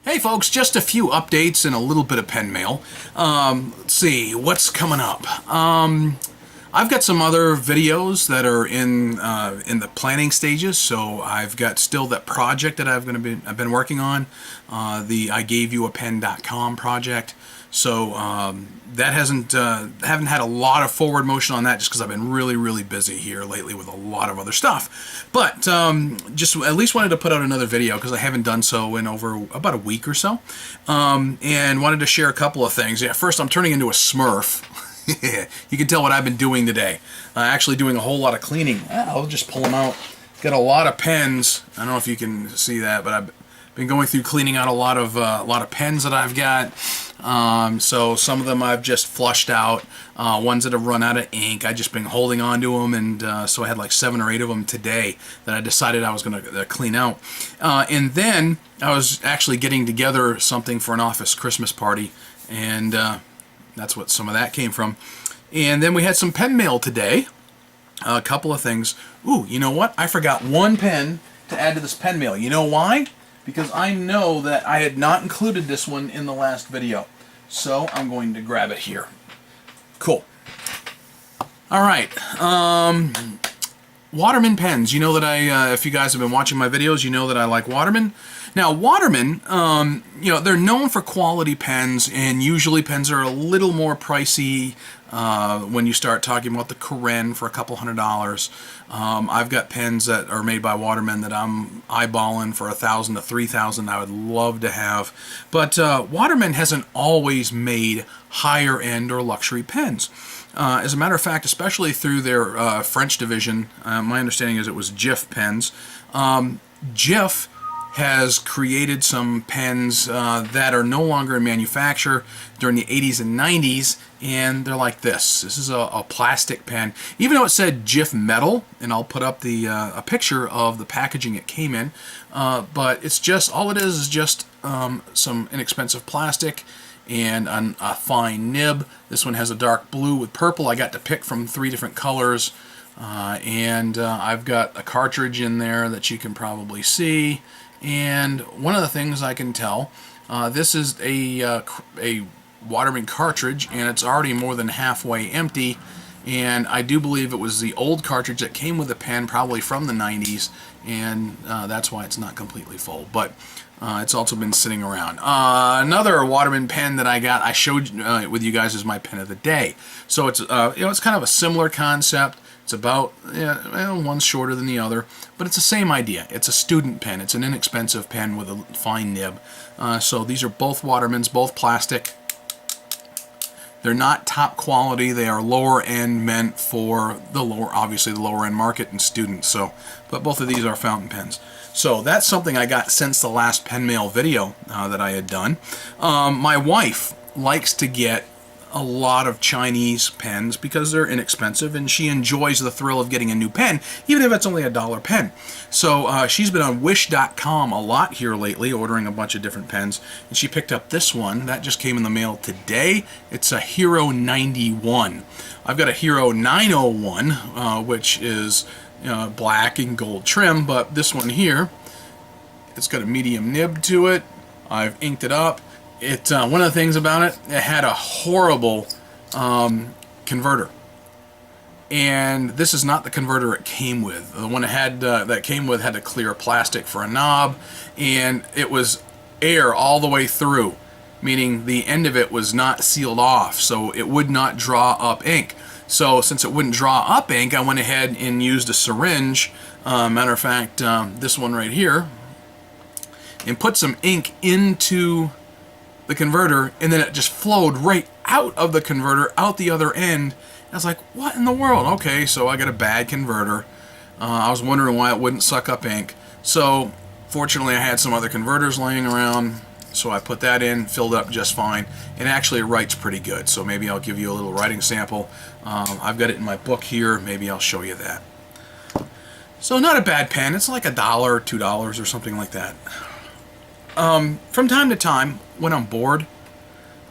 Hey folks, just a few updates and a little bit of pen mail. Let's see, what's coming up? I've got some other videos that are in the planning stages. So I've got still that project that I've been working on, the IGaveYouAPen.com project. So that haven't had a lot of forward motion on that just because I've been really busy here lately with a lot of other stuff. But just at least wanted to put out another video because I haven't done so in over about a week or so, and wanted to share a couple of things. Yeah, first, I'm turning into a Smurf. You can tell what I've been doing today. Actually doing a whole lot of cleaning. I'll just pull them out. Got a lot of pens. I don't know if you can see that, but I've been going through cleaning out a lot of pens that I've got. So some of them I've just flushed out. Ones that have run out of ink, I've just been holding on to them, and so I had like 7 or 8 of them today that I decided I was going to clean out. And then I was actually getting together something for an office Christmas party, and that's what some of that came from. And then we had some pen mail today. A couple of things. Ooh, you know what? I forgot one pen to add to this pen mail. You know why? Because I know that I had not included this one in the last video. So I'm going to grab it here. Cool. Alright. Waterman pens. You know that if you guys have been watching my videos, you know that I like Waterman. Now, Waterman, you know, they're known for quality pens, and usually pens are a little more pricey when you start talking about the Koren for a couple $100. I've got pens that are made by Waterman that I'm eyeballing for $1,000 to $3,000. I would love to have, but Waterman hasn't always made higher end or luxury pens. As a matter of fact, especially through their French division, my understanding is it was Jif pens. Jif has created some pens that are no longer in manufacture during the 80s and 90s, and they're like this. This is a plastic pen, even though it said Jif metal, and I'll put up a picture of the packaging it came in, but it's just, all it is just some inexpensive plastic and a fine nib. This one has a dark blue with purple. I got to pick from 3 different colors, and I've got a cartridge in there that you can probably see. And one of the things I can tell, this is a Waterman cartridge, and it's already more than halfway empty. And I do believe it was the old cartridge that came with the pen, probably from the 90s, and that's why it's not completely full. But it's also been sitting around. Another Waterman pen that I got, I showed with you guys, is my pen of the day. So it's you know, it's kind of a similar concept. It's about, one's shorter than the other, but it's the same idea. It's a student pen. It's an inexpensive pen with a fine nib. So these are both Watermans, both plastic. They're not top quality. They are lower end, meant for the obviously the lower end market and students. So, but both of these are fountain pens. So that's something I got since the last pen mail video that I had done. My wife likes to get a lot of Chinese pens because they're inexpensive, and she enjoys the thrill of getting a new pen, even if it's only $1 pen. So she's been on Wish.com a lot here lately, ordering a bunch of different pens, and she picked up this one that just came in the mail today. It's a Hero 91. I've got a Hero 901, which is black and gold trim, but this one here, it's got a medium nib to it. I've inked it up. One of the things about it, it had a horrible converter, and this is not the converter it came with. The one it had that came with had a clear plastic for a knob, and it was air all the way through, meaning the end of it was not sealed off, so it would not draw up ink. So since it wouldn't draw up ink, I went ahead and used a syringe. Matter of fact, this one right here, and put some ink into the converter, and then it just flowed right out of the converter, out the other end. I was like, what in the world? Okay, so I got a bad converter. I was wondering why it wouldn't suck up ink. So fortunately I had some other converters laying around, so I put that in, filled up just fine, and actually it writes pretty good. So maybe I'll give you a little writing sample. I've got it in my book here. Maybe I'll show you that. So not a bad pen. It's like $1 or $2 or something like that. From time to time, when I'm bored,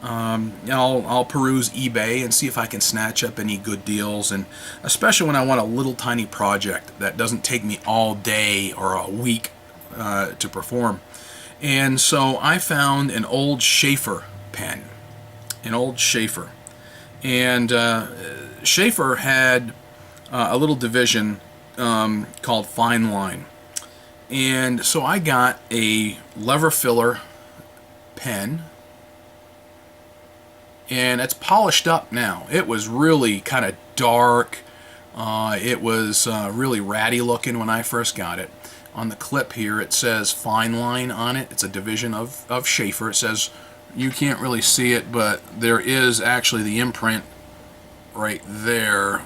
I'll peruse eBay and see if I can snatch up any good deals, and especially when I want a little tiny project that doesn't take me all day or a week to perform. And so I found an old Sheaffer pen, an old Sheaffer. And Sheaffer had a little division called Fineline. And so I got a lever filler pen, and it's polished up now. It was really kind of dark. It was really ratty looking when I first got it. On the clip here it says Fineline on it. It's a division of Sheaffer. It says, you can't really see it, but there is actually the imprint right there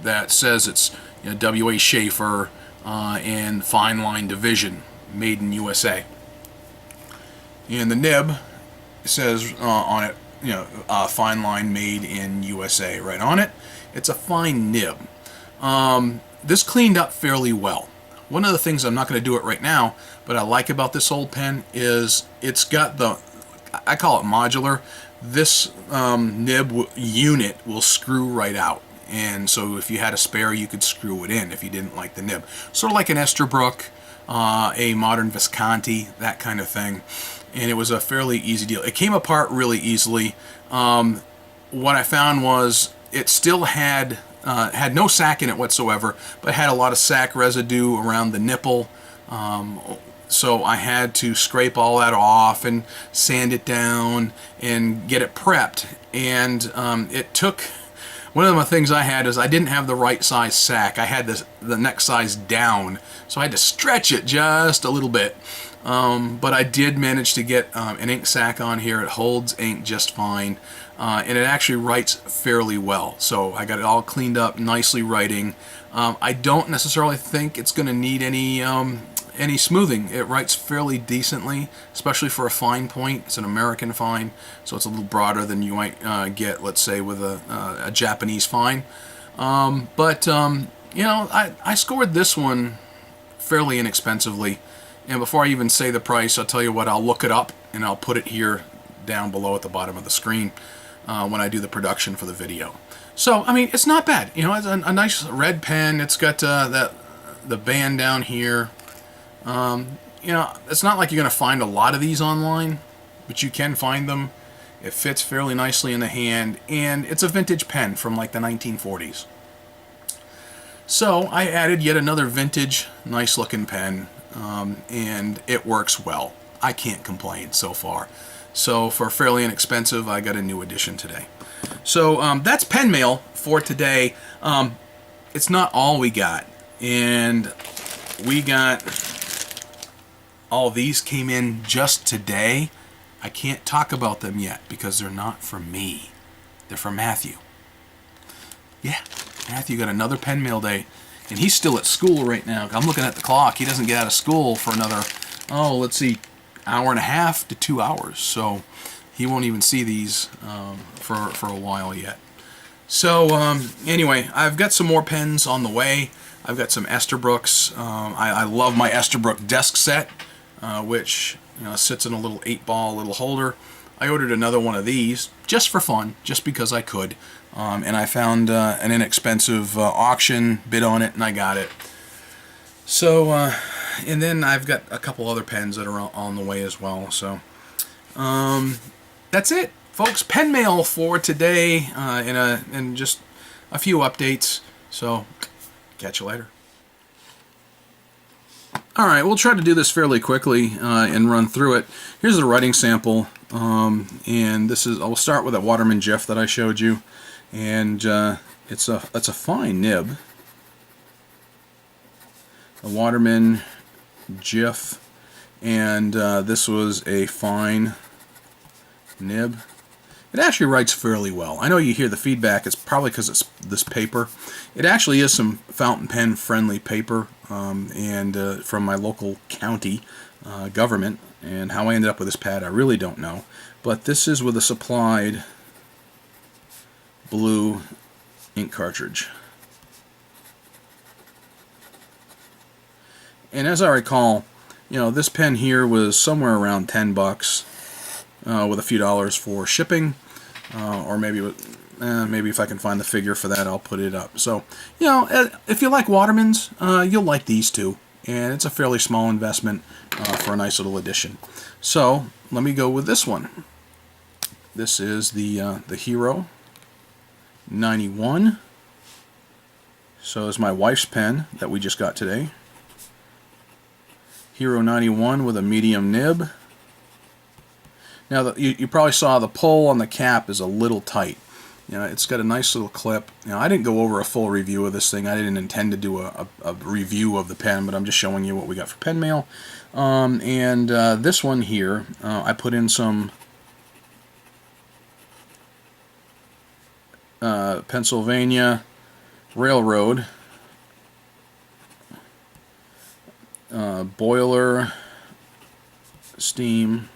that says it's, you know, W.A. Sheaffer and Fineline Division, made in USA. And the nib says on it, you know, Fineline, made in USA, right on it. It's a fine nib. This cleaned up fairly well. One of the things, I'm not going to do it right now, but I like about this old pen is it's got the, I call it modular. This nib unit will screw right out. And so if you had a spare, you could screw it in if you didn't like the nib. Sort of like an Esterbrook, a modern Visconti, that kind of thing. And it was a fairly easy deal. It came apart really easily. What I found was it still had no sack in it whatsoever, but had a lot of sack residue around the nipple. So I had to scrape all that off and sand it down and get it prepped. And it took... One of the things I had is I didn't have the right size sack. I had the neck size down, so I had to stretch it just a little bit. But I did manage to get an ink sack on here. It holds ink just fine, and it actually writes fairly well. So I got it all cleaned up, nicely writing. I don't necessarily think it's going to need any smoothing. It writes fairly decently, especially for a fine point. It's an American fine, so it's a little broader than you might get, let's say, with a Japanese fine. But you know, I scored this one fairly inexpensively. And before I even say the price, I'll tell you what, I'll look it up and I'll put it here down below at the bottom of the screen when I do the production for the video. So, I mean, it's not bad. You know, it's a nice red pen. It's got the band down here. You know, it's not like you're going to find a lot of these online, but you can find them. It fits fairly nicely in the hand, and it's a vintage pen from like the 1940s. So I added yet another vintage, nice looking pen, and it works well. I can't complain so far. So for fairly inexpensive, I got a new edition today. So that's pen mail for today. It's not all we got, and we got... all these came in just today. I can't talk about them yet because they're not from me. They're from Matthew. Yeah, Matthew got another pen mail day, and he's still at school right now. I'm looking at the clock. He doesn't get out of school for another, oh, let's see, hour and a half to 2 hours. So he won't even see these for a while yet. So anyway, I've got some more pens on the way. I've got some Esterbrooks. I love my Esterbrook desk set, which, you know, sits in a little 8-ball little holder. I ordered another one of these just for fun, just because I could, and I found an inexpensive auction bid on it, and I got it. So, and then I've got a couple other pens that are on the way as well. So, that's it, folks. Pen mail for today, and just a few updates. So, catch you later. Alright, we'll try to do this fairly quickly and run through it. Here's the writing sample, and this is, I'll start with that Waterman Jif that I showed you, and it's a fine nib. A Waterman Jif, and this was a fine nib. It actually writes fairly well. I know you hear the feedback. It's probably because it's this paper. It actually is some fountain pen friendly paper, and from my local county government. And how I ended up with this pad, I really don't know. But this is with a supplied blue ink cartridge. And as I recall, you know, this pen here was somewhere around 10 bucks. With a few dollars for shipping, or maybe if I can find the figure for that, I'll put it up. So, you know, if you like Watermans, you'll like these two. and it's a fairly small investment for a nice little addition. So let me go with this one. This is the Hero 91. So it's my wife's pen that we just got today. Hero 91 with a medium nib. Now you probably saw the pull on the cap is a little tight. You know, it's got a nice little clip. You know, I didn't go over a full review of this thing. I didn't intend to do a review of the pen, but I'm just showing you what we got for pen mail. This one here, I put in some Pennsylvania Railroad boiler steam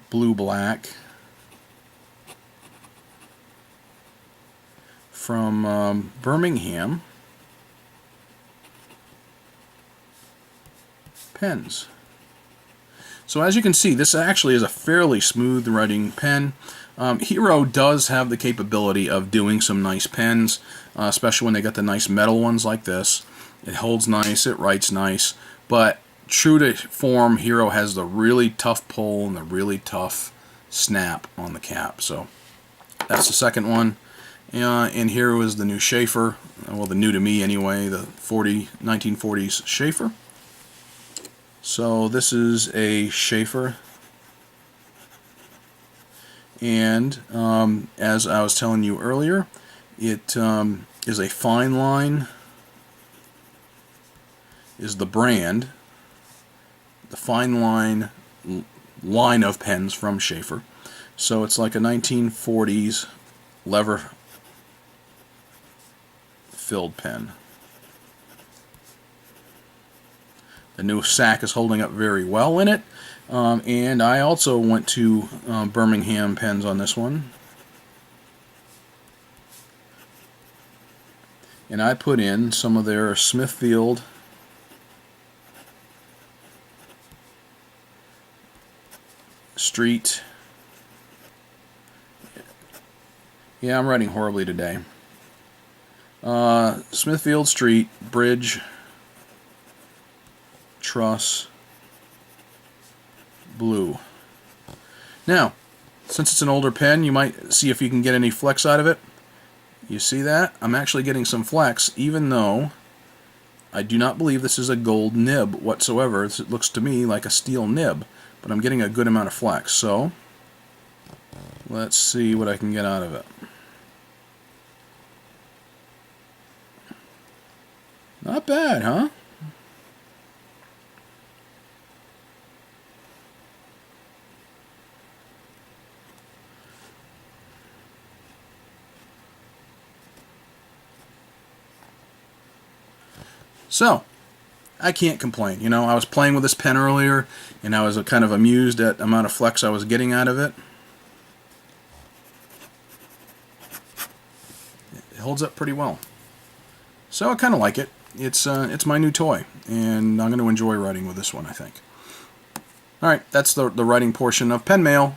blue black from Birmingham pens. So as you can see, this actually is a fairly smooth writing pen. Hero does have the capability of doing some nice pens, especially when they got the nice metal ones like this. It holds nice, it writes nice, but true to form, Hero has the really tough pull and the really tough snap on the cap. So that's the second one. And here is the new Sheaffer, well, the new to me anyway, the 1940s Sheaffer. So this is a Sheaffer, and as I was telling you earlier, it is a fine line, is the brand, the fine line of pens from Sheaffer. So it's like a 1940s lever filled pen. The new sack is holding up very well in it, and I also went to Birmingham pens on this one, and I put in some of their Smithfield Street. Yeah, I'm writing horribly today. Smithfield Street Bridge Truss Blue. Now, since it's an older pen, you might see if you can get any flex out of it. You see that? I'm actually getting some flex, even though I do not believe this is a gold nib whatsoever. It looks to me like a steel nib, but I'm getting a good amount of flex. So, let's see what I can get out of it. Not bad, huh? So, I can't complain. You know, I was playing with this pen earlier, and I was kind of amused at the amount of flex I was getting out of it. It holds up pretty well. So I kind of like it. It's my new toy, and I'm going to enjoy writing with this one, I think. Alright, that's the writing portion of pen mail.